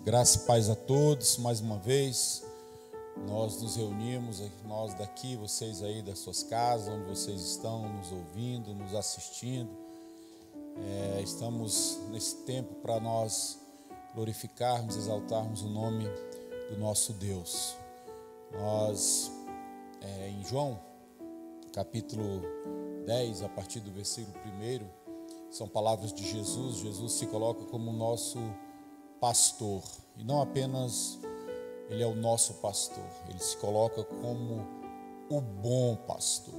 Graça e paz a todos, mais uma vez, nós nos reunimos, nós daqui, vocês aí das suas casas, onde vocês estão nos ouvindo, nos assistindo. Estamos nesse tempo para nós glorificarmos, exaltarmos o nome do nosso Deus. Nós, em João, capítulo 10, a partir do versículo 1, são palavras de Jesus. Jesus se coloca como nosso pastor, e não apenas ele é o nosso pastor, ele se coloca como o bom pastor.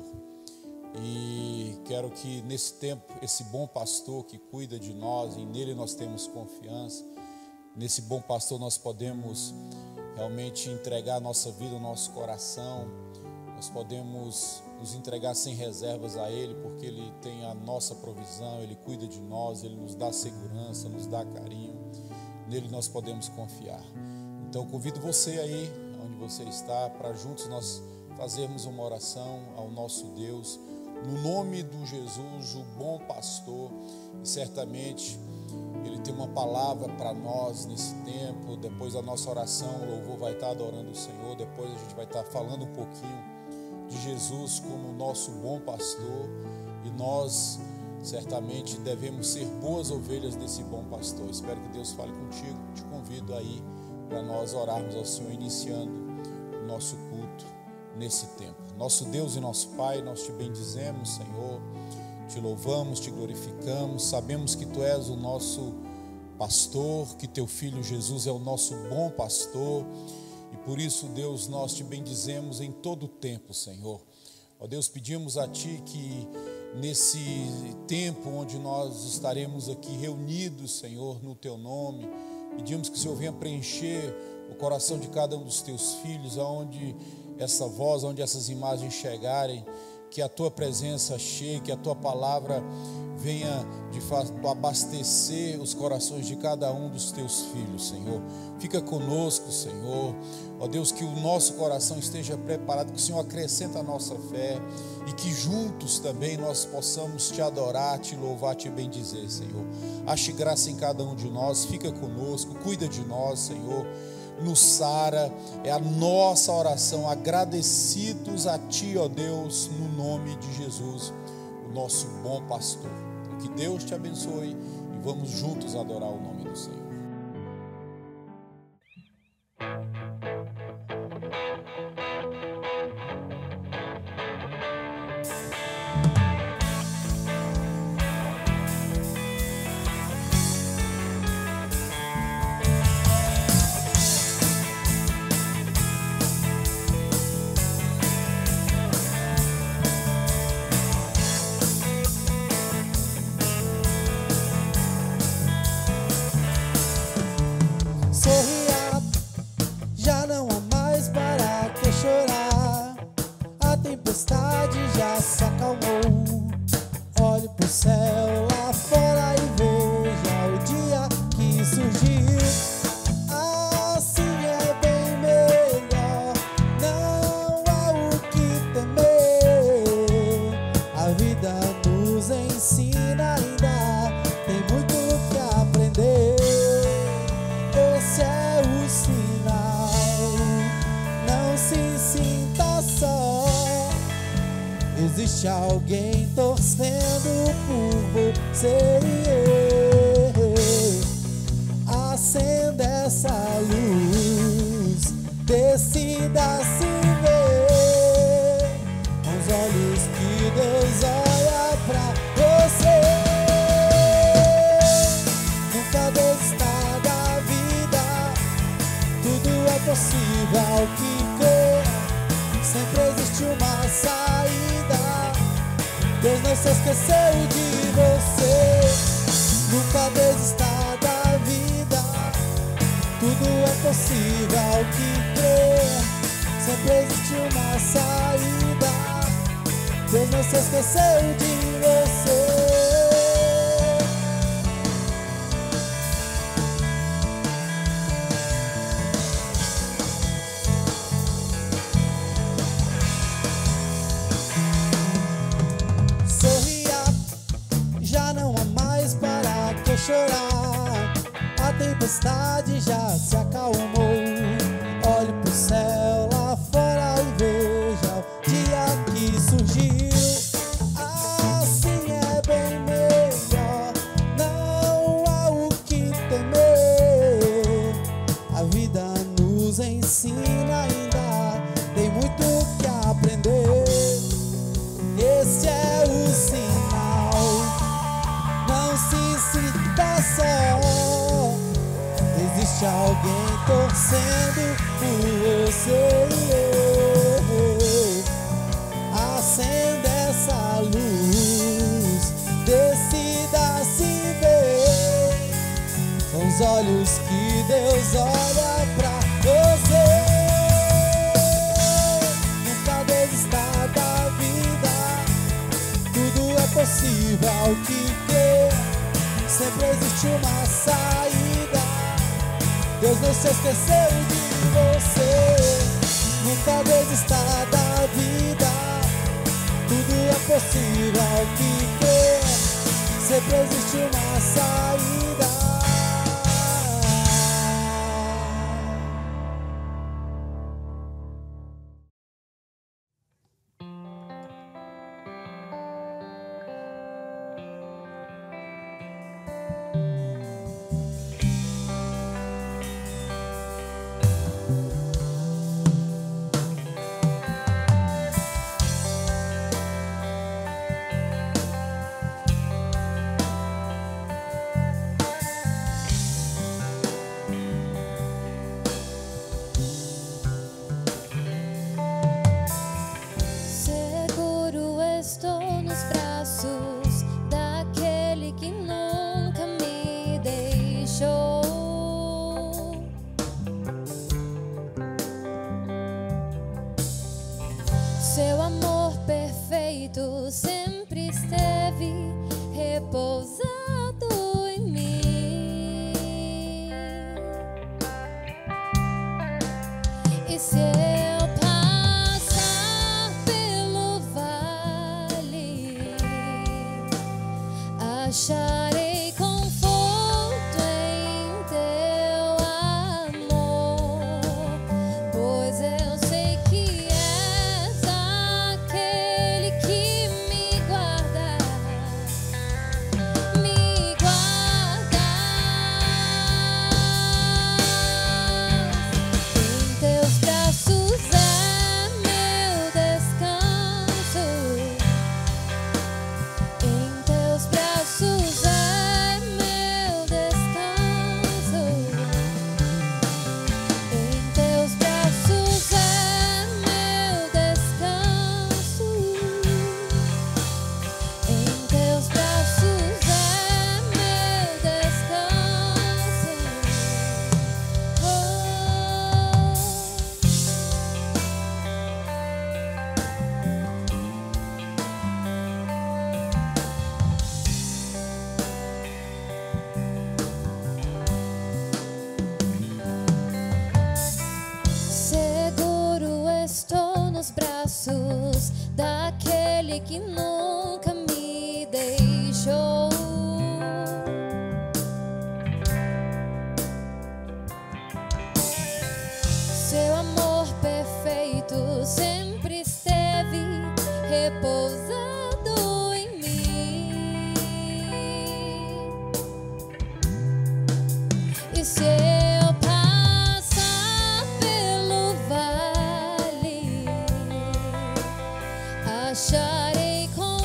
E quero que nesse tempo, esse bom pastor que cuida de nós, e nele nós temos confiança, nesse bom pastor nós podemos realmente entregar a nossa vida, o nosso coração, nós podemos nos entregar sem reservas a ele, porque ele tem a nossa provisão, ele cuida de nós, ele nos dá segurança, nos dá carinho. Nele nós podemos confiar. Então convido você aí, onde você está, para juntos nós fazermos uma oração ao nosso Deus, no nome do Jesus, o bom pastor. E certamente ele tem uma palavra para nós nesse tempo. Depois da nossa oração, o louvor vai estar adorando o Senhor. Depois a gente vai estar falando um pouquinho de Jesus como o nosso bom pastor. E nós certamente devemos ser boas ovelhas desse bom pastor. Espero que Deus fale contigo. Te convido aí para nós orarmos ao Senhor, iniciando o nosso culto nesse tempo. Nosso Deus e nosso Pai, nós te bendizemos, Senhor, te louvamos, te glorificamos. Sabemos que Tu és o nosso pastor, que Teu Filho Jesus é o nosso bom pastor, e por isso, Deus, nós te bendizemos em todo o tempo, Senhor. Ó Deus, pedimos a Ti que nesse tempo onde nós estaremos aqui reunidos, Senhor, no Teu nome, pedimos que o Senhor venha preencher o coração de cada um dos Teus filhos, aonde essa voz, onde essas imagens chegarem, que a Tua presença chegue, que a Tua palavra venha de fato abastecer os corações de cada um dos Teus filhos, Senhor. Fica conosco, Senhor. Ó Deus, que o nosso coração esteja preparado, que o Senhor acrescenta a nossa fé e que juntos também nós possamos Te adorar, Te louvar, Te bendizer, Senhor. Ache graça em cada um de nós, fica conosco, cuida de nós, Senhor. Nos sara, é a nossa oração, agradecidos a Ti, ó Deus, no nome de Jesus, o nosso bom pastor. Que Deus te abençoe e vamos juntos adorar o nome do Senhor. Existe alguém torcendo por você. Acenda essa luz, decida se ver com os olhos que Deus olha pra você. Nunca desista da vida, tudo é possível ao que crer. Sempre existe uma saída. Deus não se esqueceu de você. Nunca desista da vida, tudo é possível ao que crer. Sempre existe uma saída. Deus não se esqueceu de você. Chorar, a tempestade já se acalmou. Olho pro céu lá fora e veja o dia que surgiu. Assim é bem melhor, não há o que temer. A vida nos ensina ainda, tem muito que aprender. Esse é o sinal, não se sinta só. Existe alguém torcendo por você. Acenda essa luz, decida se ver com os olhos que Deus olha pra você. Nunca desista da vida, tudo é possível ao que crer. Sempre existe uma saída, Deus não se esqueceu de você. Nunca desista da vida, tudo é possível ao que crer. Sempre existe uma saída. Seu amor perfeito sempre esteve repousado em mim. E se eu passar pelo vale, acharei conforto em teu amor, pois eu sei que és aquele que me guarda, me guarda. Em teus braços é meu descanso, em teus braços é meu descanso, em teus braços é meu descanso, em teus braços é meu descanso. Seguro estou nos braços daquele que nunca me deixou. Seu amor perfeito sempre esteve repousado em mim. E se eu passar pelo vale, acharei conforto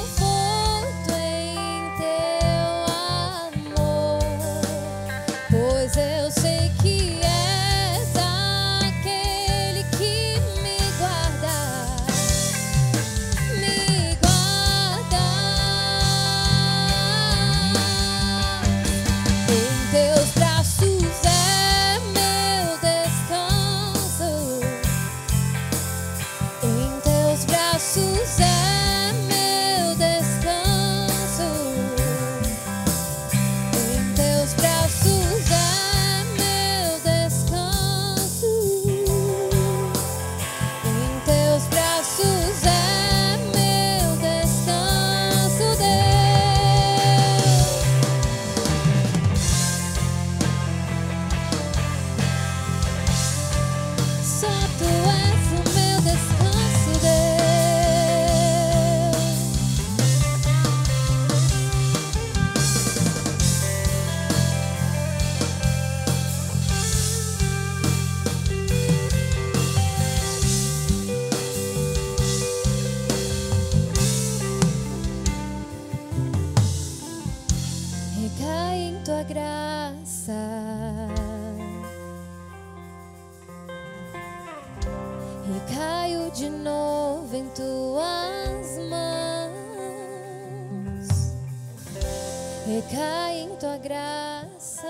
recai em tua graça,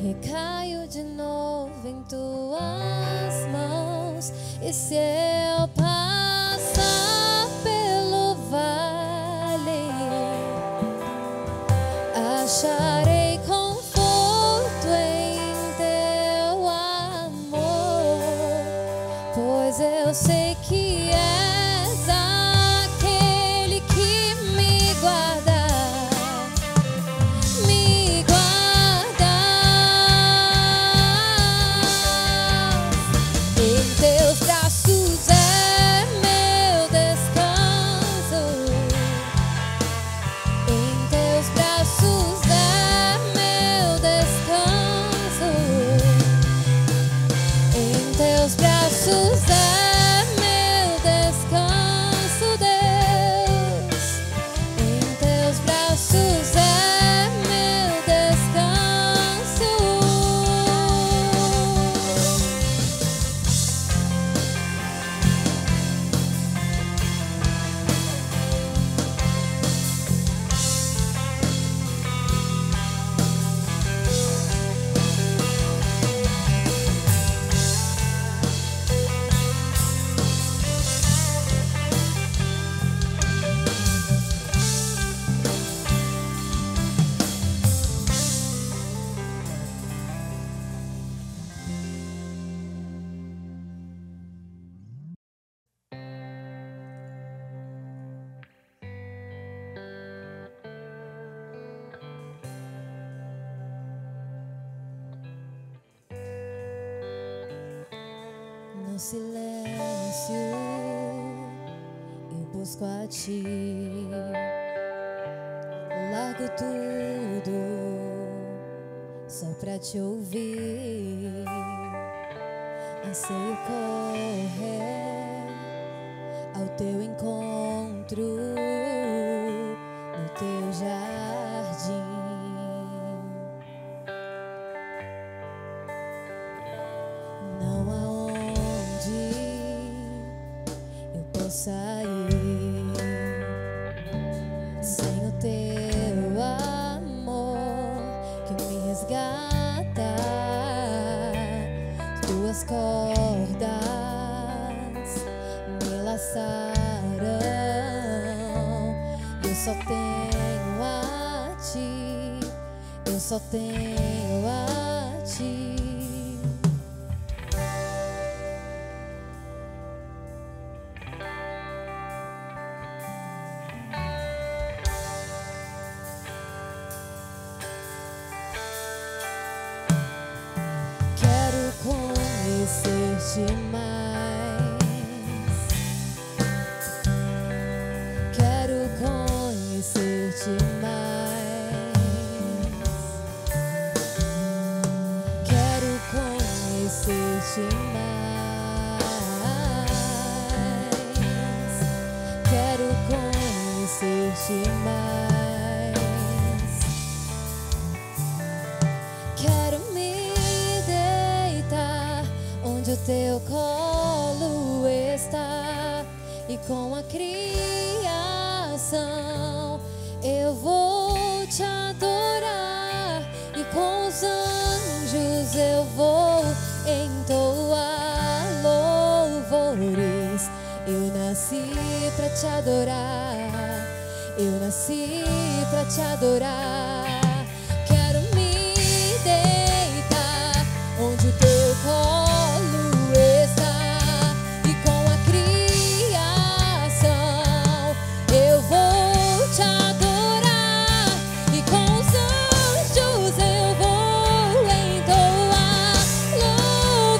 recaio de novo em tuas mãos. E se eu passar pelo vale, acharei conforto em teu amor, pois eu sei que és aquele que me guarda, me guarda. Em teus braços é meu descanso, em teus braços é meu descanso, em teus braços é meu descanso, Deus. Em teus braços é meu descanso. No silêncio eu busco a ti, largo tudo só pra te ouvir. Anseio correr ao teu encontro no teu jardim. Não há onde eu possa ir sem o teu amor que me resgata. Tuas cordas me laçaram. Eu só tenho a ti, eu só tenho a ti. Quero conhecer-te mais, quero conhecer-te mais, quero conhecer-te mais, quero conhecer-te mais. Quero me deitar onde o teu colo está, e com a criação eu vou te adorar, e com os anjos eu vou entoar louvores. Eu nasci pra te adorar, eu nasci pra te adorar. Quero me deitar onde o teu colo está, e com a criação eu vou te adorar, e com os anjos eu vou entoar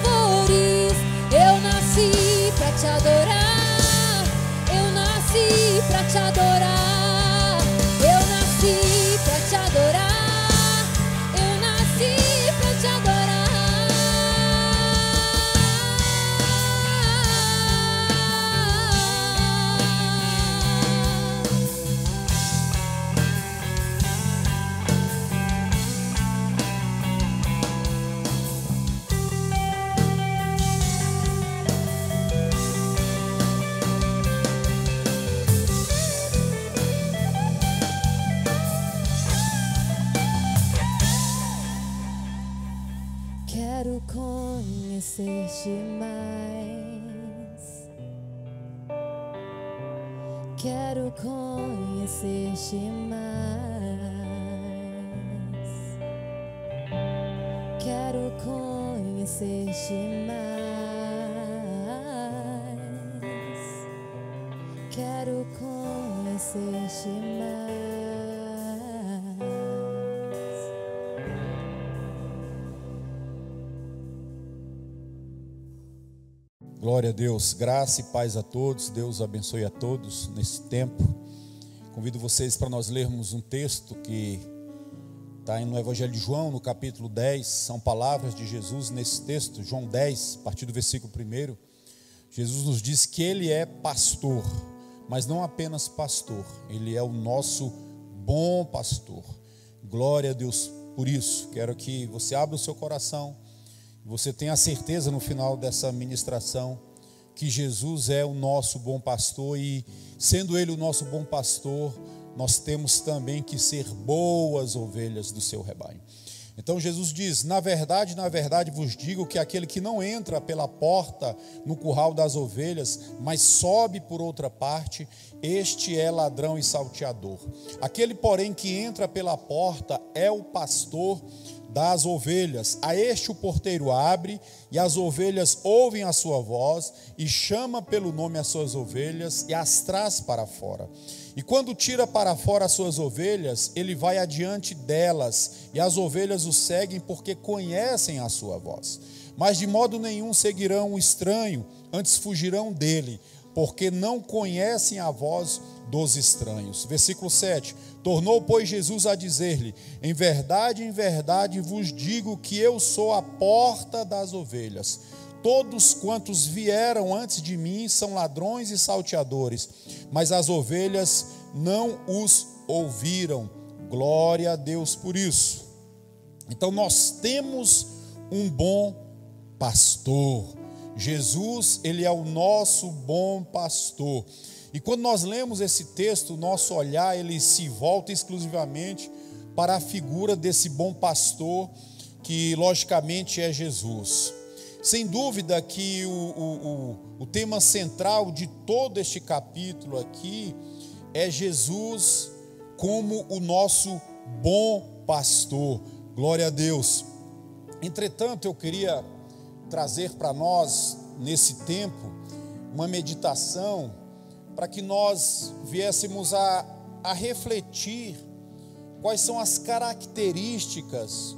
louvores. Eu nasci pra te adorar, eu nasci pra te adorar, eu nasci pra te adorar, eu nasci pra te adorar. conhecer-te mais. Quero conhecer-te mais. Quero conhecer-te mais. Quero conhecer-te mais. Glória a Deus, graça e paz a todos, Deus abençoe a todos nesse tempo. Convido vocês para nós lermos um texto que está no Evangelho de João, no capítulo 10, são palavras de Jesus nesse texto, João 10, a partir do versículo 1. Jesus nos diz que Ele é pastor, mas não apenas pastor, Ele é o nosso bom pastor. Glória a Deus por isso. Quero que você abra o seu coração, você tenha a certeza no final dessa ministração que Jesus é o nosso bom pastor, e sendo Ele o nosso bom pastor, nós temos também que ser boas ovelhas do seu rebanho. Então Jesus diz: na verdade vos digo que aquele que não entra pela porta no curral das ovelhas, mas sobe por outra parte, este é ladrão e salteador. Aquele, porém, que entra pela porta é o pastor das ovelhas. A este o porteiro abre, e as ovelhas ouvem a sua voz, e chama pelo nome as suas ovelhas, e as traz para fora. E quando tira para fora as suas ovelhas, ele vai adiante delas, e as ovelhas o seguem porque conhecem a sua voz. Mas de modo nenhum seguirão o estranho, antes fugirão dele, porque não conhecem a voz dos estranhos. Versículo 7. Tornou, pois, Jesus a dizer-lhe: em verdade vos digo que eu sou a porta das ovelhas. Todos quantos vieram antes de mim são ladrões e salteadores, mas as ovelhas não os ouviram. Glória a Deus por isso. Então nós temos um bom pastor. Jesus, Ele é o nosso bom pastor. E quando nós lemos esse texto, o nosso olhar, ele se volta exclusivamente para a figura desse bom pastor, que logicamente é Jesus. Sem dúvida que o tema central de todo este capítulo aqui é Jesus como o nosso bom pastor. Glória a Deus. Entretanto, eu queria trazer para nós, nesse tempo, uma meditação para que nós viéssemos a refletir quais são as características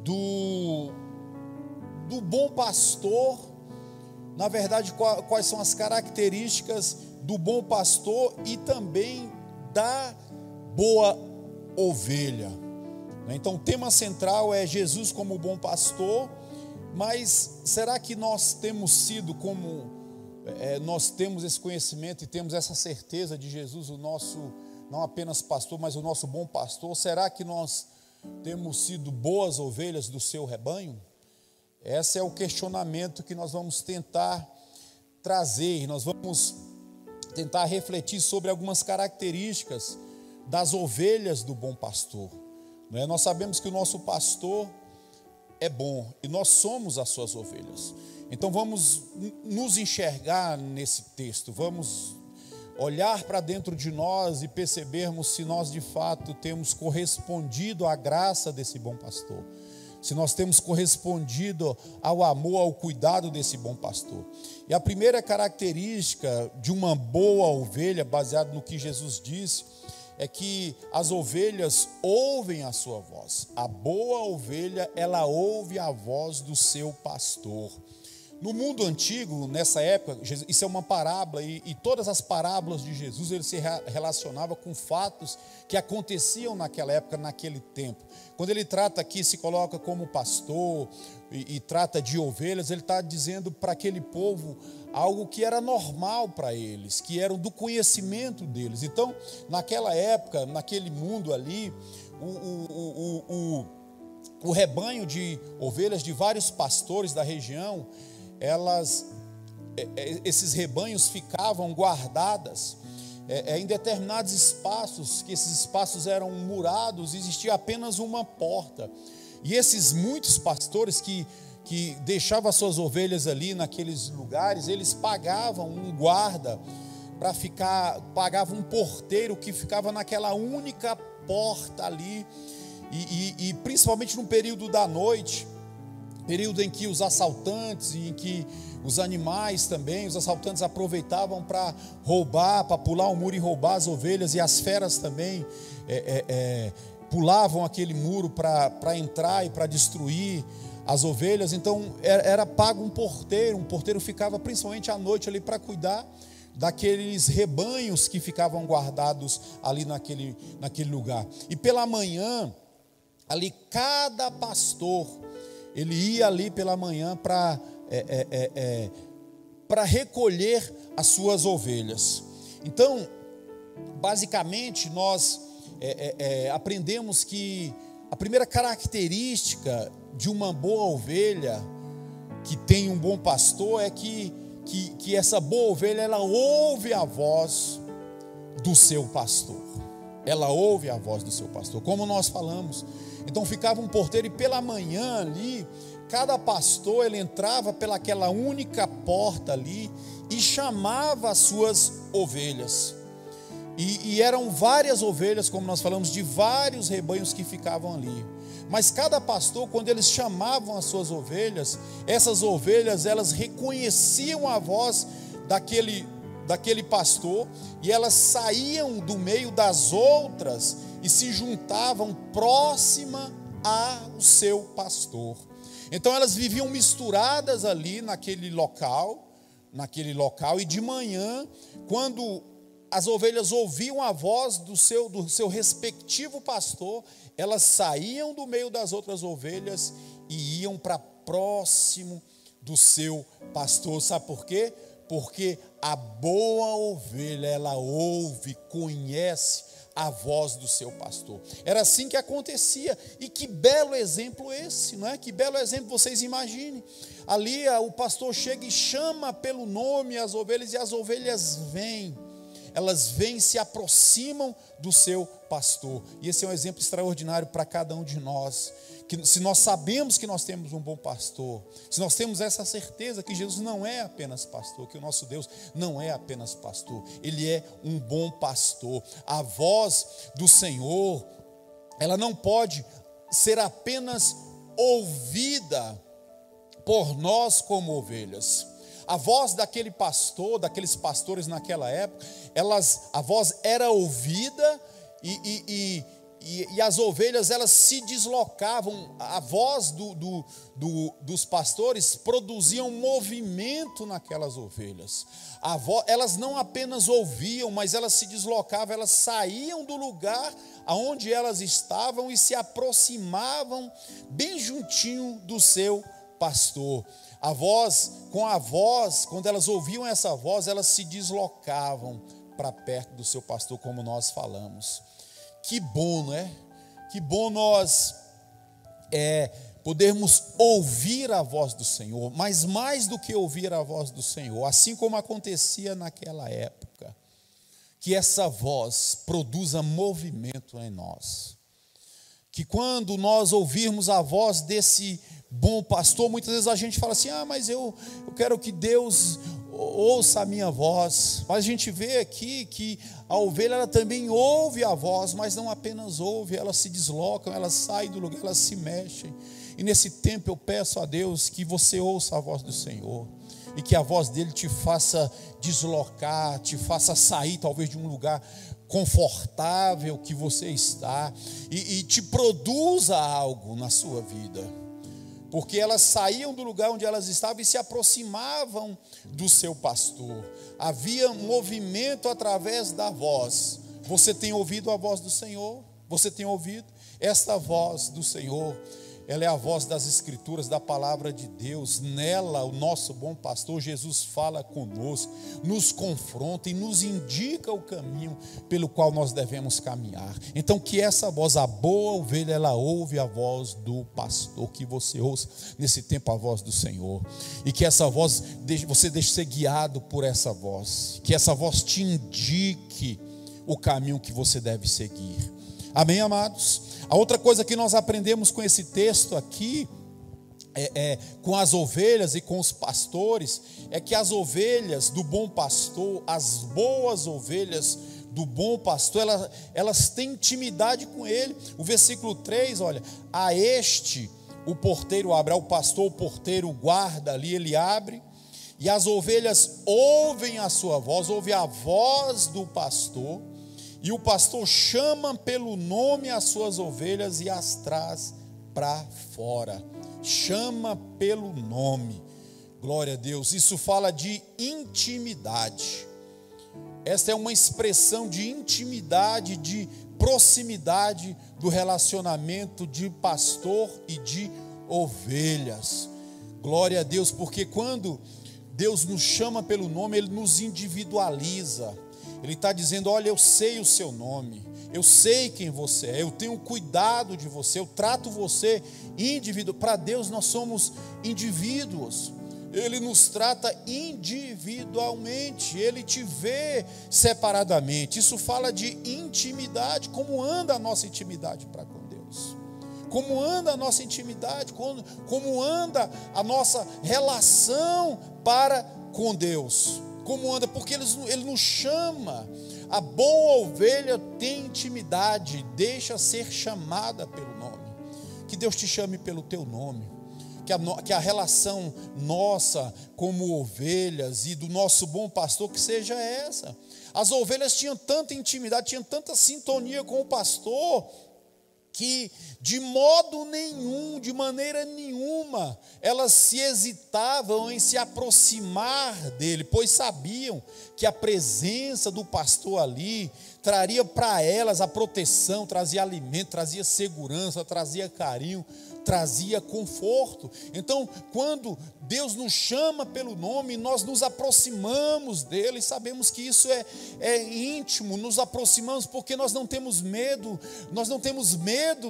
do bom pastor. Na verdade, quais são as características do bom pastor e também da boa ovelha. Então, o tema central é Jesus como bom pastor, mas será que nós temos sido como... nós temos esse conhecimento e temos essa certeza de Jesus, o nosso, não apenas pastor, mas o nosso bom pastor? Será que nós temos sido boas ovelhas do seu rebanho? Esse é o questionamento que nós vamos tentar trazer. Nós vamos tentar refletir sobre algumas características das ovelhas do bom pastor. Nós sabemos que o nosso pastor é bom e nós somos as suas ovelhas. Então vamos nos enxergar nesse texto, vamos olhar para dentro de nós e percebermos se nós de fato temos correspondido à graça desse bom pastor, se nós temos correspondido ao amor, ao cuidado desse bom pastor. E a primeira característica de uma boa ovelha, baseado no que Jesus disse, é que as ovelhas ouvem a sua voz. A boa ovelha, ela ouve a voz do seu pastor. No mundo antigo, nessa época, isso é uma parábola, e todas as parábolas de Jesus, ele se relacionava com fatos que aconteciam naquela época, naquele tempo. Quando ele trata aqui, se coloca como pastor e trata de ovelhas, ele está dizendo para aquele povo algo que era normal para eles, que era do conhecimento deles. Então, naquela época, naquele mundo ali, o rebanho de ovelhas de vários pastores da região, esses rebanhos ficavam guardadas em determinados espaços, que esses espaços eram murados, existia apenas uma porta. E esses muitos pastores que que deixava as suas ovelhas ali naqueles lugares, eles pagavam um guarda para ficar, pagavam um porteiro que ficava naquela única porta ali, e principalmente no período da noite, período em que os assaltantes, em que os animais também, os assaltantes aproveitavam para roubar, para pular o muro e roubar as ovelhas, e as feras também pulavam aquele muro para entrar e para destruir as ovelhas. Então era pago um porteiro ficava principalmente à noite ali para cuidar daqueles rebanhos que ficavam guardados ali naquele lugar. E pela manhã, ali cada pastor, ele ia ali pela manhã para recolher as suas ovelhas. Então, basicamente, nós aprendemos que a primeira característica de uma boa ovelha que tem um bom pastor é que essa boa ovelha, ela ouve a voz do seu pastor. Ela ouve a voz do seu pastor, como nós falamos. Então ficava um porteiro, e pela manhã ali, cada pastor, ele entrava pelaquela única porta ali e chamava as suas ovelhas. E eram várias ovelhas, como nós falamos, de vários rebanhos que ficavam ali. Mas cada pastor, quando eles chamavam as suas ovelhas, essas ovelhas, elas reconheciam a voz daquele pastor, e elas saíam do meio das outras e se juntavam próxima ao seu pastor. Então elas viviam misturadas ali naquele local, e de manhã, quando as ovelhas ouviam a voz do seu respectivo pastor, elas saíam do meio das outras ovelhas e iam para próximo do seu pastor. Sabe por quê? Porque a boa ovelha, ela ouve, conhece a voz do seu pastor. Era assim que acontecia. E que belo exemplo esse, não é? Que belo exemplo, vocês imaginem. Ali o pastor chega e chama pelo nome as ovelhas, e as ovelhas vêm. Elas vêm e se aproximam do seu pastor. E esse é um exemplo extraordinário para cada um de nós. Que se nós sabemos que nós temos um bom pastor, se nós temos essa certeza que Jesus não é apenas pastor, que o nosso Deus não é apenas pastor, Ele é um bom pastor. A voz do Senhor, ela não pode ser apenas ouvida por nós como ovelhas. A voz daquele pastor, daqueles pastores naquela época, a voz era ouvida, e as ovelhas, elas se deslocavam. A voz dos pastores produziam movimento naquelas ovelhas. Elas não apenas ouviam, mas elas se deslocavam, elas saíam do lugar aonde elas estavam e se aproximavam bem juntinho do seu pastor. Quando elas ouviam essa voz, elas se deslocavam para perto do seu pastor, como nós falamos. Que bom, não é? Que bom nós podermos ouvir a voz do Senhor, mas mais do que ouvir a voz do Senhor, assim como acontecia naquela época, que essa voz produza movimento em nós. Que quando nós ouvirmos a voz desse bom pastor, muitas vezes a gente fala assim: mas eu quero que Deus ouça a minha voz. Mas a gente vê aqui que a ovelha, ela também ouve a voz, mas não apenas ouve, elas se deslocam, elas saem do lugar, elas se mexem. E nesse tempo eu peço a Deus que você ouça a voz do Senhor, e que a voz dele te faça deslocar, te faça sair talvez de um lugar confortável que você está, e te produza algo na sua vida. Porque elas saíam do lugar onde elas estavam e se aproximavam do seu pastor. Havia movimento através da voz. Você tem ouvido a voz do Senhor? Você tem ouvido? Esta voz do Senhor, ela é a voz das Escrituras, da palavra de Deus. Nela, o nosso bom pastor Jesus fala conosco, nos confronta e nos indica o caminho pelo qual nós devemos caminhar. Então, que essa voz, a boa ovelha, ela ouve a voz do pastor. Que você ouça nesse tempo a voz do Senhor, e que essa voz, você deixe ser guiado por essa voz, que essa voz te indique o caminho que você deve seguir. Amém, amados? A outra coisa que nós aprendemos com esse texto aqui com as ovelhas e com os pastores, é que as ovelhas do bom pastor, as boas ovelhas do bom pastor, elas têm intimidade com ele. O versículo 3, olha, a este o porteiro abre, ao pastor o porteiro guarda ali, ele abre, e as ovelhas ouvem a sua voz, ouvem a voz do pastor, e o pastor chama pelo nome as suas ovelhas e as traz para fora. Chama pelo nome. Glória a Deus. Isso fala de intimidade. Esta é uma expressão de intimidade, de proximidade do relacionamento de pastor e de ovelhas. Glória a Deus, porque quando Deus nos chama pelo nome, Ele nos individualiza. Ele está dizendo: olha, eu sei o seu nome, eu sei quem você é, eu tenho cuidado de você, eu trato você indivíduo. Para Deus nós somos indivíduos. Ele nos trata individualmente, Ele te vê separadamente. Isso fala de intimidade. Como anda a nossa intimidade para com Deus? Como anda a nossa intimidade? Como anda a nossa relação para com Deus? Como anda? Porque Ele nos chama. A boa ovelha tem intimidade, deixa ser chamada pelo nome. Que Deus te chame pelo teu nome. Que a relação nossa como ovelhas e do nosso bom pastor que seja essa. As ovelhas tinham tanta intimidade, tinham tanta sintonia com o pastor, que de modo nenhum, de maneira nenhuma, elas se hesitavam em se aproximar dele, pois sabiam que a presença do pastor ali traria para elas a proteção, trazia alimento, trazia segurança, trazia carinho, trazia conforto. Então, quando Deus nos chama pelo nome, nós nos aproximamos dele, sabemos que isso é íntimo, nos aproximamos porque nós não temos medo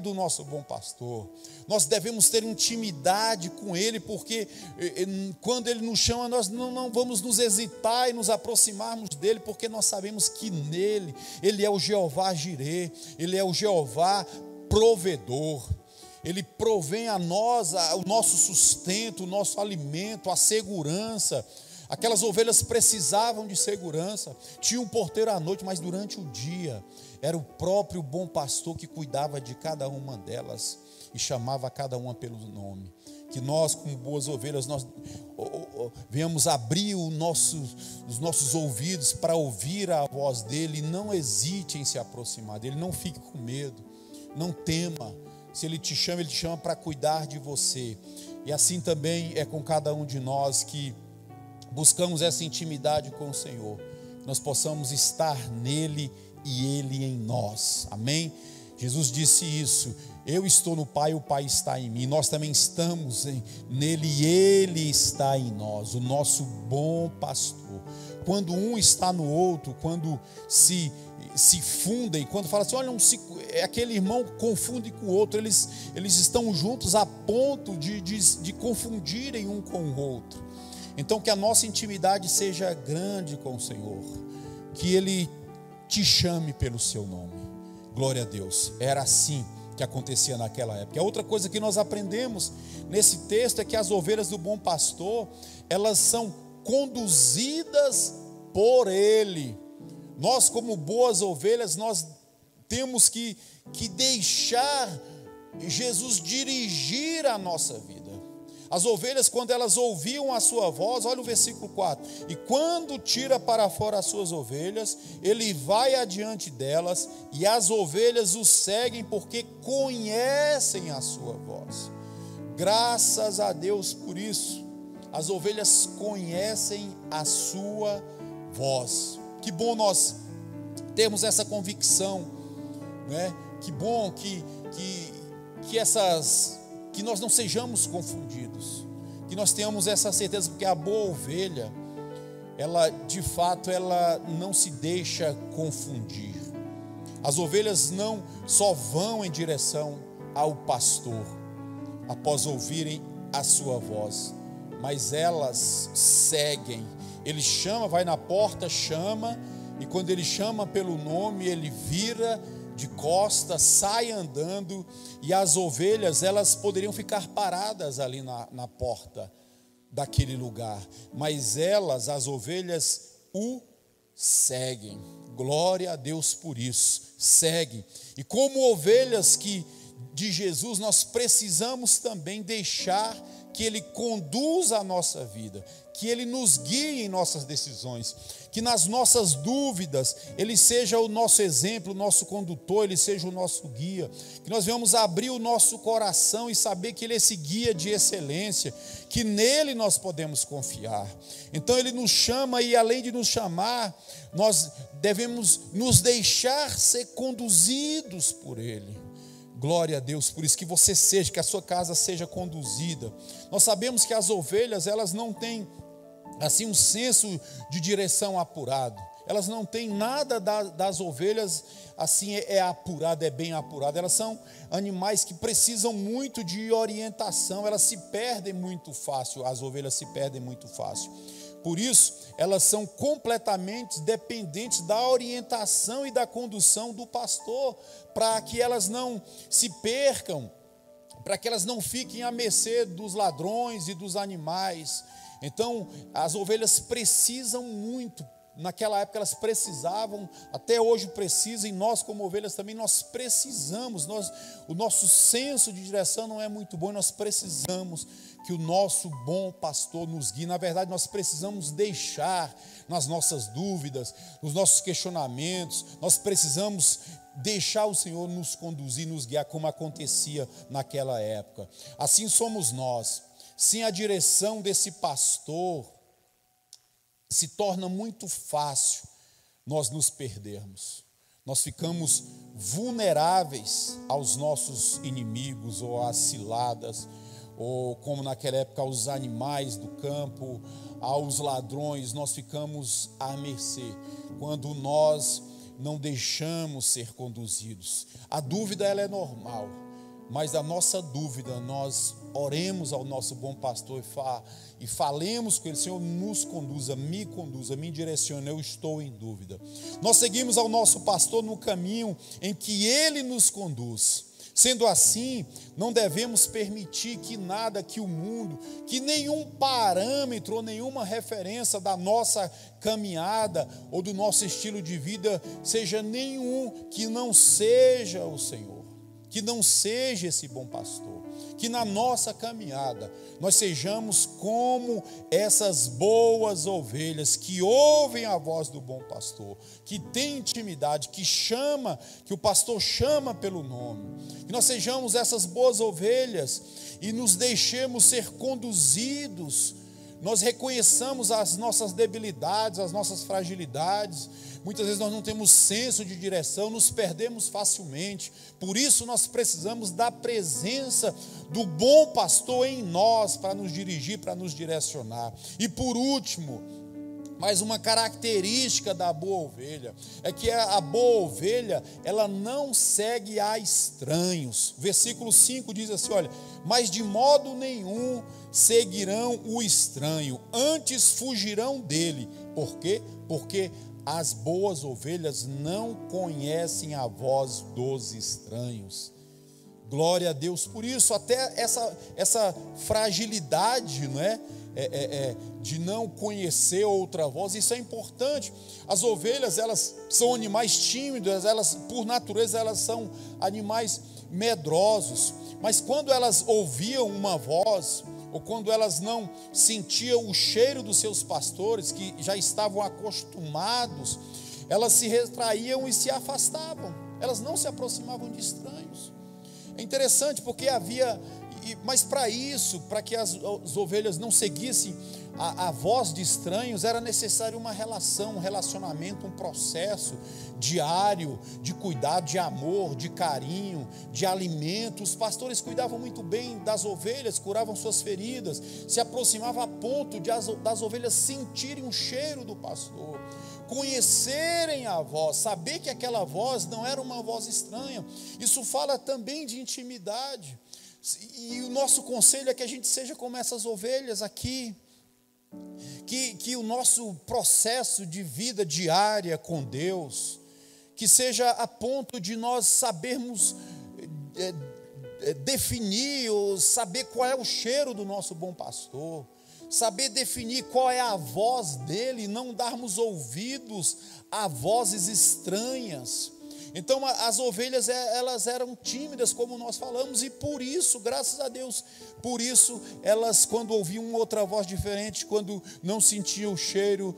do nosso bom pastor. Nós devemos ter intimidade com ele, porque quando ele nos chama, nós não vamos nos hesitar e nos aproximarmos dele, porque nós sabemos que nele, ele é o Jeová Jirê, ele é o Jeová provedor. Ele provém a nós o nosso sustento, o nosso alimento, a segurança. Aquelas ovelhas precisavam de segurança. Tinha um porteiro à noite, mas durante o dia era o próprio bom pastor que cuidava de cada uma delas e chamava cada uma pelo nome. Que nós, como boas ovelhas, nós venhamos abrir os nossos ouvidos para ouvir a voz dele. Não hesite em se aproximar dele, não fique com medo, não tema. Se ele te chama para cuidar de você. E assim também é com cada um de nós que buscamos essa intimidade com o Senhor. Nós possamos estar nele e ele em nós. Amém? Jesus disse isso: eu estou no Pai, o Pai está em mim. Nós também estamos nele e ele está em nós, o nosso bom pastor. Quando um está no outro, quando se fundem, quando fala assim, olha, aquele irmão confunde com o outro, eles estão juntos a ponto de confundirem um com o outro. Então que a nossa intimidade seja grande com o Senhor, que Ele te chame pelo seu nome. Glória a Deus. Era assim que acontecia naquela época. A outra coisa que nós aprendemos nesse texto é que as ovelhas do bom pastor, elas são conduzidas por Ele. Nós, como boas ovelhas, nós temos que deixar Jesus dirigir a nossa vida. As ovelhas, quando elas ouviam a sua voz, olha o versículo 4: e quando tira para fora as suas ovelhas, ele vai adiante delas, e as ovelhas o seguem porque conhecem a sua voz. Graças a Deus por isso. As ovelhas conhecem a sua voz. Que bom nós termos essa convicção, né? Que bom que nós não sejamos confundidos, que nós tenhamos essa certeza, porque a boa ovelha, ela de fato, ela não se deixa confundir. As ovelhas não só vão em direção ao pastor após ouvirem a sua voz, mas elas seguem. Ele chama, vai na porta, chama, e quando ele chama pelo nome, ele vira de costas, sai andando, e as ovelhas, elas poderiam ficar paradas ali na porta daquele lugar, mas elas, as ovelhas, o seguem. Glória a Deus por isso, seguem. E como ovelhas de Jesus, nós precisamos também deixar que Ele conduza a nossa vida, que Ele nos guie em nossas decisões, que nas nossas dúvidas Ele seja o nosso exemplo, o nosso condutor, Ele seja o nosso guia, que nós venhamos abrir o nosso coração e saber que Ele é esse guia de excelência, que nele nós podemos confiar. Então Ele nos chama, e além de nos chamar, nós devemos nos deixar ser conduzidos por Ele. Glória a Deus, por isso que a sua casa seja conduzida. Nós sabemos que as ovelhas, elas não têm assim um senso de direção apurado. Elas não têm nada das ovelhas assim apurado, é bem apurado. Elas são animais que precisam muito de orientação, elas se perdem muito fácil, as ovelhas se perdem muito fácil. Por isso, elas são completamente dependentes da orientação e da condução do pastor, para que elas não se percam, para que elas não fiquem à mercê dos ladrões e dos animais. Então, as ovelhas precisam muito. Naquela época elas precisavam, até hoje precisam, e nós como ovelhas também, nós precisamos, o nosso senso de direção não é muito bom, e nós precisamos que o nosso bom pastor nos guie. Na verdade, nós precisamos deixar nas nossas dúvidas, nos nossos questionamentos, nós precisamos deixar o Senhor nos conduzir, nos guiar, como acontecia naquela época. Assim somos nós. Sem a direção desse pastor, se torna muito fácil nós nos perdermos. Nós ficamos vulneráveis aos nossos inimigos, ou às ciladas, ou como naquela época aos animais do campo, aos ladrões. Nós ficamos à mercê quando nós não deixamos ser conduzidos. A dúvida, ela é normal, mas a nossa dúvida, nós oremos ao nosso bom pastor e falemos com ele: Senhor, nos conduza, me direcione, eu estou em dúvida. Nós seguimos ao nosso pastor no caminho em que ele nos conduz. Sendo assim, não devemos permitir que nada, que o mundo, que nenhum parâmetro ou nenhuma referência da nossa caminhada ou do nosso estilo de vida seja nenhum que não seja o Senhor, que não seja esse bom pastor. Que na nossa caminhada nós sejamos como essas boas ovelhas que ouvem a voz do bom pastor, que tem intimidade, que o pastor chama pelo nome. Que nós sejamos essas boas ovelhas e nos deixemos ser conduzidos. Nós reconheçamos as nossas debilidades, as nossas fragilidades. Muitas vezes nós não temos senso de direção, nos perdemos facilmente. Por isso nós precisamos da presença do bom pastor em nós, para nos dirigir, para nos direcionar. E por último, mais uma característica da boa ovelha, é que a boa ovelha, ela não segue a estranhos. Versículo 5 diz assim, olha: mas de modo nenhum seguirão o estranho, antes fugirão dele. Por quê? Porque as boas ovelhas não conhecem a voz dos estranhos. Glória a Deus por isso. Até essa fragilidade, não é? De não conhecer outra voz, isso é importante. As ovelhas, elas são animais tímidos, elas por natureza elas são animais medrosos, mas quando elas ouviam uma voz, ou quando elas não sentiam o cheiro dos seus pastores, que já estavam acostumados, elas se retraíam e se afastavam, elas não se aproximavam de estranhos. É interessante porque mas para isso, para que as ovelhas não seguissem a voz de estranhos, era necessário uma relação, um relacionamento, um processo diário de cuidado, de amor, de carinho, de alimento. Os pastores cuidavam muito bem das ovelhas, curavam suas feridas, se aproximavam a ponto das ovelhas sentirem o cheiro do pastor, conhecerem a voz, saber que aquela voz não era uma voz estranha. Isso fala também de intimidade. E o nosso conselho é que a gente seja como essas ovelhas aqui, que o nosso processo de vida diária com Deus, que seja a ponto de nós sabermos definir, ou saber qual é o cheiro do nosso bom pastor, saber definir qual é a voz dele, não darmos ouvidos a vozes estranhas. Então as ovelhas, elas eram tímidas, como nós falamos, e por isso, graças a Deus, por isso elas, quando ouviam outra voz diferente, quando não sentiam o cheiro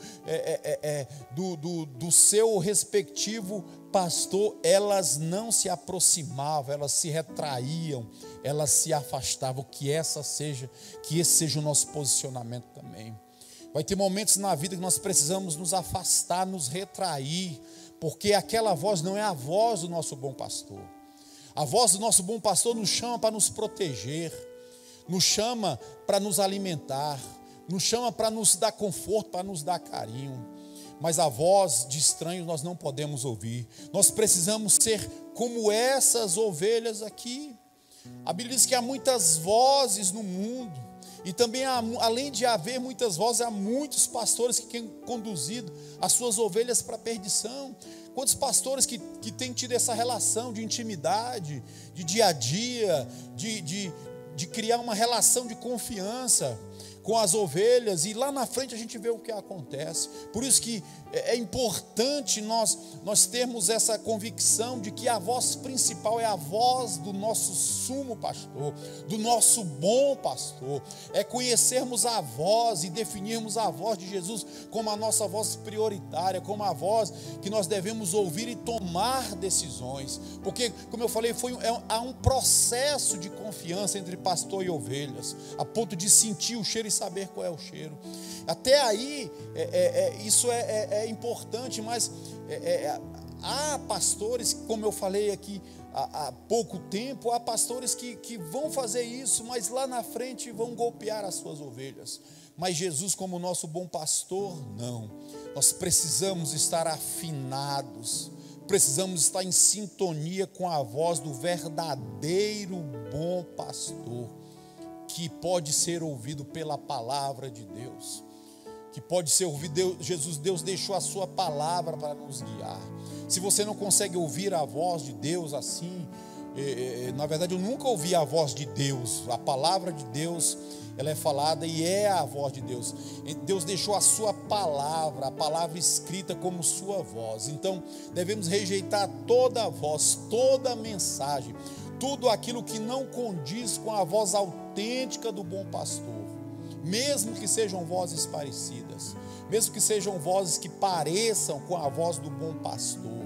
do seu respectivo pastor, elas não se aproximavam, elas se retraíam, elas se afastavam. Que esse seja o nosso posicionamento também. Vai ter momentos na vida que nós precisamos nos afastar, nos retrair, porque aquela voz não é a voz do nosso bom pastor. A voz do nosso bom pastor nos chama para nos proteger, nos chama para nos alimentar, nos chama para nos dar conforto, para nos dar carinho. Mas a voz de estranhos nós não podemos ouvir. Nós precisamos ser como essas ovelhas aqui. A Bíblia diz que há muitas vozes no mundo. E também, além de haver muitas vozes, há muitos pastores que têm conduzido as suas ovelhas para a perdição. Quantos pastores que têm tido essa relação de intimidade, de dia a dia, de criar uma relação de confiança com as ovelhas, e lá na frente a gente vê o que acontece. Por isso que é importante nós termos essa convicção de que a voz principal é a voz do nosso sumo pastor, do nosso bom pastor. É conhecermos a voz e definirmos a voz de Jesus como a nossa voz prioritária, como a voz que nós devemos ouvir e tomar decisões. Porque, como eu falei, há um processo de confiança entre pastor e ovelhas, a ponto de sentir o cheiro e saber qual é o cheiro. Até aí, isso é importante, mas há pastores, como eu falei aqui há pouco tempo, há pastores que vão fazer isso, mas lá na frente vão golpear as suas ovelhas. Mas Jesus, como nosso bom pastor, não. Nós precisamos estar afinados, precisamos estar em sintonia com a voz do verdadeiro bom pastor, que pode ser ouvido pela palavra de Deus, que pode ser ouvido. Deus deixou a sua palavra para nos guiar. Se você não consegue ouvir a voz de Deus assim, na verdade eu nunca ouvi a voz de Deus. A palavra de Deus, ela é falada e é a voz de Deus. Deus deixou a sua palavra, a palavra escrita como sua voz. Então devemos rejeitar toda a voz, toda a mensagem, tudo aquilo que não condiz com a voz autêntica do bom pastor, mesmo que sejam vozes parecidas, mesmo que sejam vozes que pareçam com a voz do bom pastor.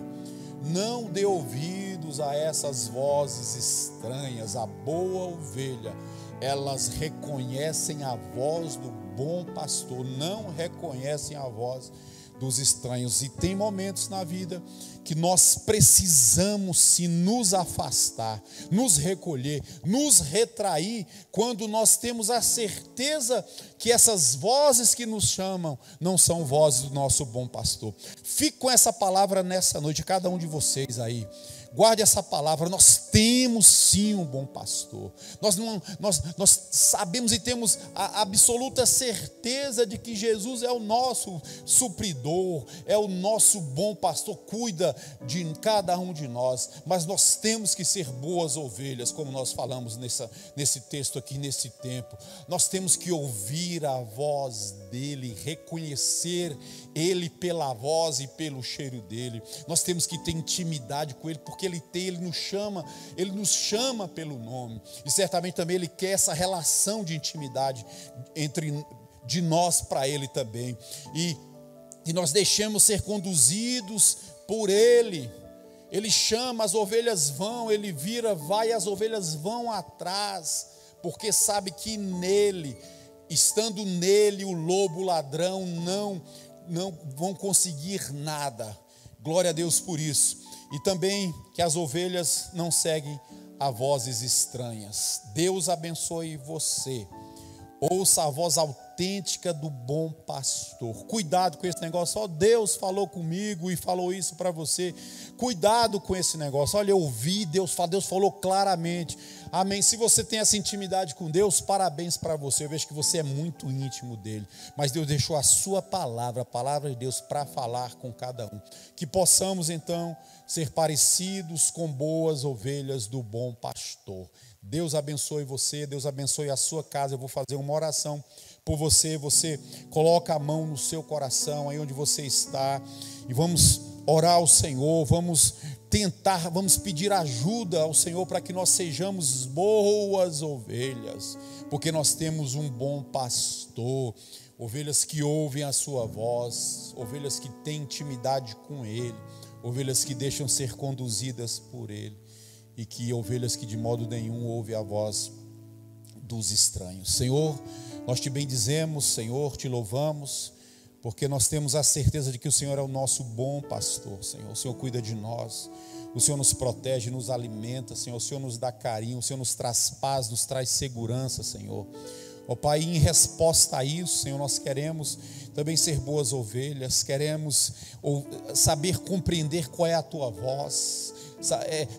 Não dê ouvidos a essas vozes estranhas. A boa ovelha, elas reconhecem a voz do bom pastor, não reconhecem a voz dos estranhos. E tem momentos na vida que nós precisamos sim nos afastar, nos recolher, nos retrair, quando nós temos a certeza que essas vozes que nos chamam não são vozes do nosso bom pastor. Fique com essa palavra nessa noite, cada um de vocês aí. Guarde essa palavra. Nós temos sim um bom pastor. Nós sabemos e temos a absoluta certeza de que Jesus é o nosso supridor, é o nosso bom pastor, cuida de cada um de nós. Mas nós temos que ser boas ovelhas, como nós falamos nesse texto aqui, nesse tempo. Nós temos que ouvir a voz dele, reconhecer ele pela voz e pelo cheiro dele. Nós temos que ter intimidade com ele, porque ele nos chama pelo nome, e certamente também ele quer essa relação de intimidade de nós para ele também, e nós deixamos ser conduzidos por ele. Ele chama, as ovelhas vão, ele vira, vai, as ovelhas vão atrás, porque sabe que nele, estando nele, o lobo, o ladrão não vão conseguir nada. Glória a Deus por isso. E também que as ovelhas não seguem a vozes estranhas. Deus abençoe você. Ouça a voz autêntica autêntica do bom pastor. Cuidado com esse negócio. Ó, Deus falou comigo e falou isso para você. Cuidado com esse negócio. Olha, eu ouvi, Deus falou claramente. Amém. Se você tem essa intimidade com Deus, parabéns para você. Eu vejo que você é muito íntimo dele. Mas Deus deixou a sua palavra, a palavra de Deus, para falar com cada um. Que possamos então ser parecidos com boas ovelhas do bom pastor. Deus abençoe você, Deus abençoe a sua casa. Eu vou fazer uma oração por você. Você coloca a mão no seu coração, aí onde você está, e vamos orar ao Senhor, vamos pedir ajuda ao Senhor para que nós sejamos boas ovelhas, porque nós temos um bom pastor, ovelhas que ouvem a sua voz, ovelhas que têm intimidade com Ele, ovelhas que deixam ser conduzidas por Ele, e que ovelhas que de modo nenhum ouvem a voz dos estranhos. Senhor, nós te bendizemos, Senhor, te louvamos, porque nós temos a certeza de que o Senhor é o nosso bom pastor, Senhor. O Senhor cuida de nós, o Senhor nos protege, nos alimenta, Senhor. O Senhor nos dá carinho, o Senhor nos traz paz, nos traz segurança, Senhor. Ó Pai, em resposta a isso, Senhor, nós queremos também ser boas ovelhas, queremos saber compreender qual é a Tua voz,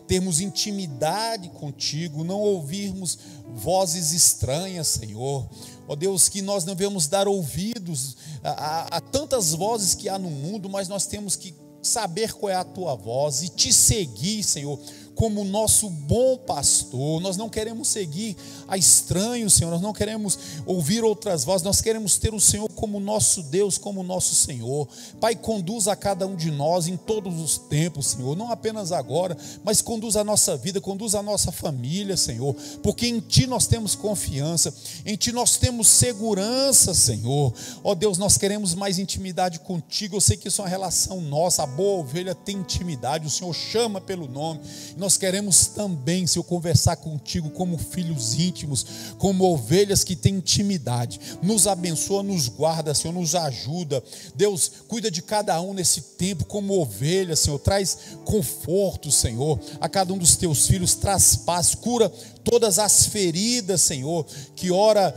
termos intimidade contigo, não ouvirmos vozes estranhas, Senhor. Ó Deus, que nós não devemos dar ouvidos a tantas vozes que há no mundo, mas nós temos que saber qual é a Tua voz e te seguir, Senhor, como nosso bom pastor. Nós não queremos seguir a estranhos, Senhor, nós não queremos ouvir outras vozes, nós queremos ter o Senhor como nosso Deus, como nosso Senhor. Pai, conduz a cada um de nós em todos os tempos, Senhor, não apenas agora, mas conduz a nossa vida, conduz a nossa família, Senhor, porque em Ti nós temos confiança, em Ti nós temos segurança, Senhor. Ó Deus, nós queremos mais intimidade contigo. Eu sei que isso é uma relação nossa, a boa ovelha tem intimidade, o Senhor chama pelo nome. Nós queremos também, Senhor, conversar contigo como filhos íntimos, como ovelhas que têm intimidade. Nos abençoa, nos guarda, Senhor, nos ajuda. Deus, cuida de cada um nesse tempo como ovelha, Senhor. Traz conforto, Senhor, a cada um dos teus filhos. Traz paz, cura todas as feridas, Senhor, que ora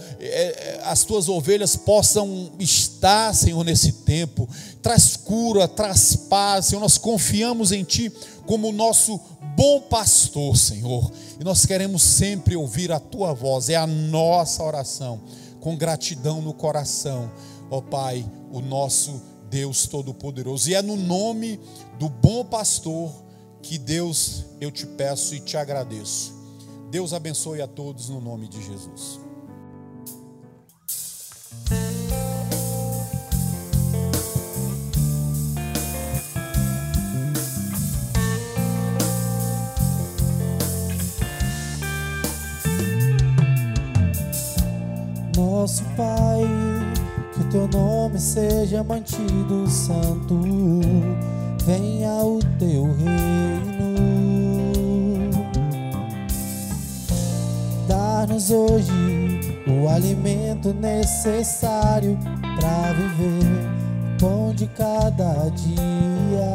as tuas ovelhas possam estar, Senhor, nesse tempo. Traz cura, traz paz, Senhor. Nós confiamos em Ti como nosso bom pastor, Senhor, e nós queremos sempre ouvir a Tua voz. É a nossa oração, com gratidão no coração, ó Pai, o nosso Deus Todo-Poderoso. E é no nome do bom pastor que, Deus, eu te peço e te agradeço. Deus abençoe a todos no nome de Jesus. Nosso Pai, que o Teu nome seja mantido santo, venha o Teu reino. Dá-nos hoje o alimento necessário para viver, pão de cada dia.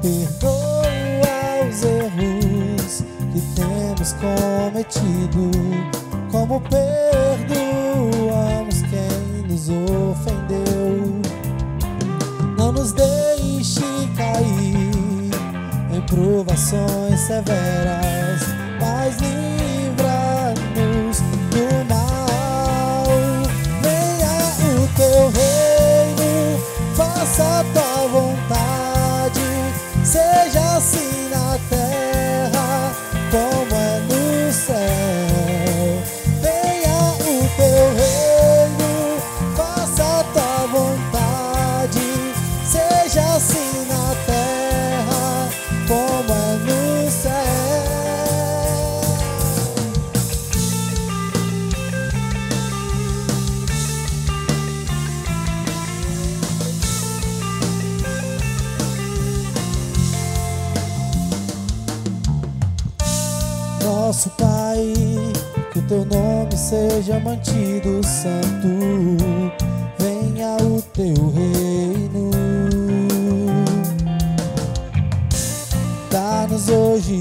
Perdoa os erros que temos cometido, como perdoamos quem nos ofendeu. Não nos deixe cair em provações severas, mas livra-nos do mal. Venha o Teu reino, faça a Tua vontade, seja assim na terra como é no céu. Venha o Teu reino, faça a Tua vontade, seja assim na terra como é no céu. Nosso Pai, que o Teu nome seja mantido santo, venha o Teu reino. Dá-nos hoje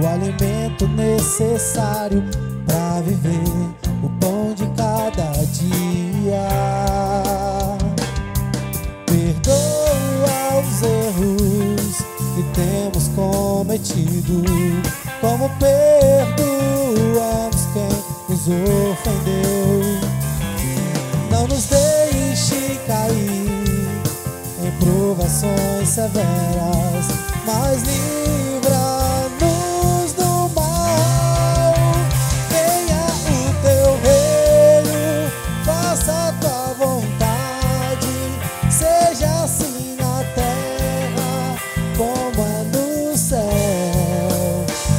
o alimento necessário para viver, o pão conhecido. Como perdoamos quem nos ofendeu. Não nos deixe cair em provações severas, mas livra-nos do mal. Venha o teu reino, faça a tua vontade, seja assim na terra como é no céu.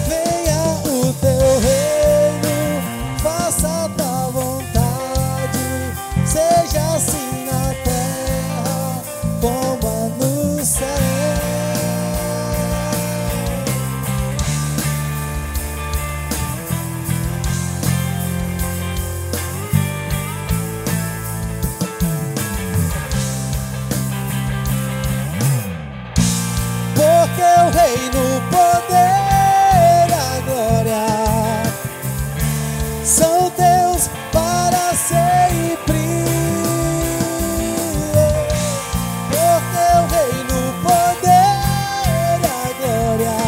Venha o teu reino, faça a tua vontade, seja assim na terra como é no céu. Porque o reino, o poder, a glória são teus para sempre. Porque o reino, o poder, a glória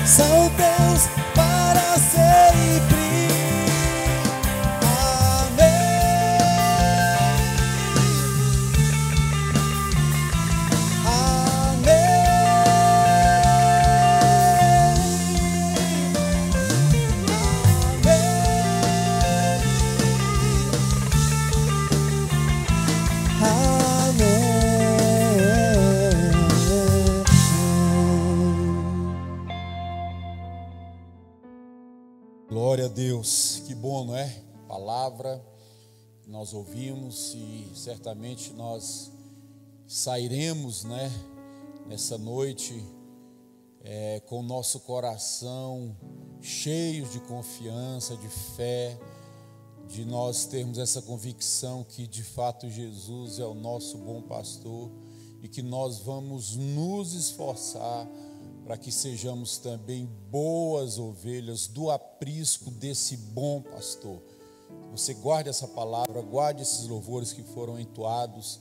são teus para sempre. Glória a Deus, que bom, não é? Palavra que nós ouvimos e certamente nós sairemos, né, nessa noite com o nosso coração cheio de confiança, de fé, de nós termos essa convicção que de fato Jesus é o nosso bom pastor e que nós vamos nos esforçar para que sejamos também boas ovelhas do aprisco desse bom pastor. Você guarde essa palavra, guarde esses louvores que foram entoados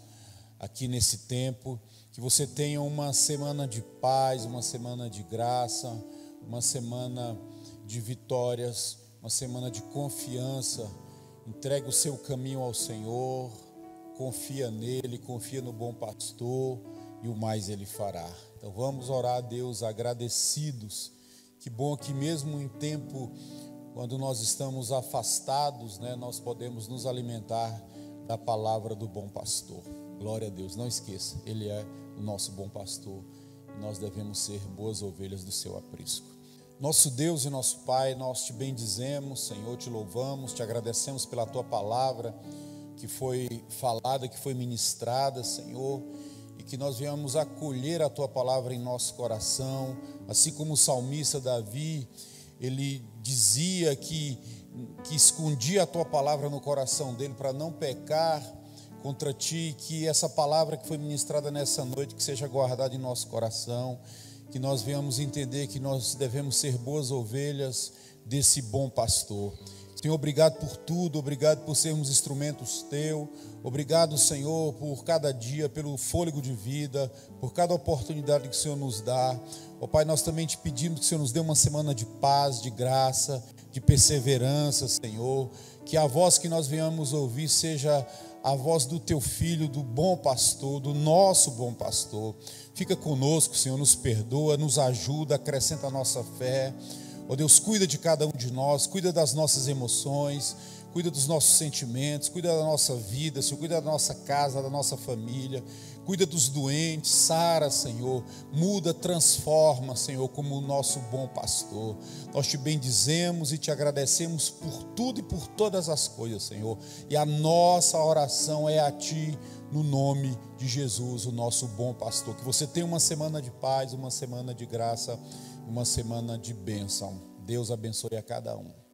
aqui nesse tempo, que você tenha uma semana de paz, uma semana de graça, uma semana de vitórias, uma semana de confiança. Entregue o seu caminho ao Senhor, confia nele, confia no bom pastor e o mais ele fará. Então vamos orar a Deus agradecidos. Que bom que mesmo em tempo quando nós estamos afastados, né, nós podemos nos alimentar da palavra do bom pastor. Glória a Deus, não esqueça, ele é o nosso bom pastor e nós devemos ser boas ovelhas do seu aprisco. Nosso Deus e nosso Pai, nós te bendizemos, Senhor, te louvamos, te agradecemos pela tua palavra que foi falada, que foi ministrada, Senhor, e que nós venhamos acolher a tua palavra em nosso coração, assim como o salmista Davi, ele dizia que escondia a tua palavra no coração dele para não pecar contra ti, que essa palavra que foi ministrada nessa noite, que seja guardada em nosso coração, que nós venhamos entender que nós devemos ser boas ovelhas desse bom pastor. Senhor, obrigado por tudo, obrigado por sermos instrumentos teu, obrigado, Senhor, por cada dia, pelo fôlego de vida, por cada oportunidade que o Senhor nos dá. Ó Pai, nós também te pedimos que o Senhor nos dê uma semana de paz, de graça, de perseverança, Senhor, que a voz que nós venhamos ouvir seja a voz do teu filho, do bom pastor, do nosso bom pastor. Fica conosco, Senhor, nos perdoa, nos ajuda, acrescenta a nossa fé. Ó Deus, cuida de cada um de nós, cuida das nossas emoções, cuida dos nossos sentimentos, cuida da nossa vida, Senhor, cuida da nossa casa, da nossa família, cuida dos doentes, sara, Senhor, muda, transforma, Senhor, como o nosso bom pastor. Nós te bendizemos e te agradecemos por tudo e por todas as coisas, Senhor, e a nossa oração é a Ti, no nome de Jesus, o nosso bom pastor. Que você tenha uma semana de paz, uma semana de graça, uma semana de bênção. Deus abençoe a cada um.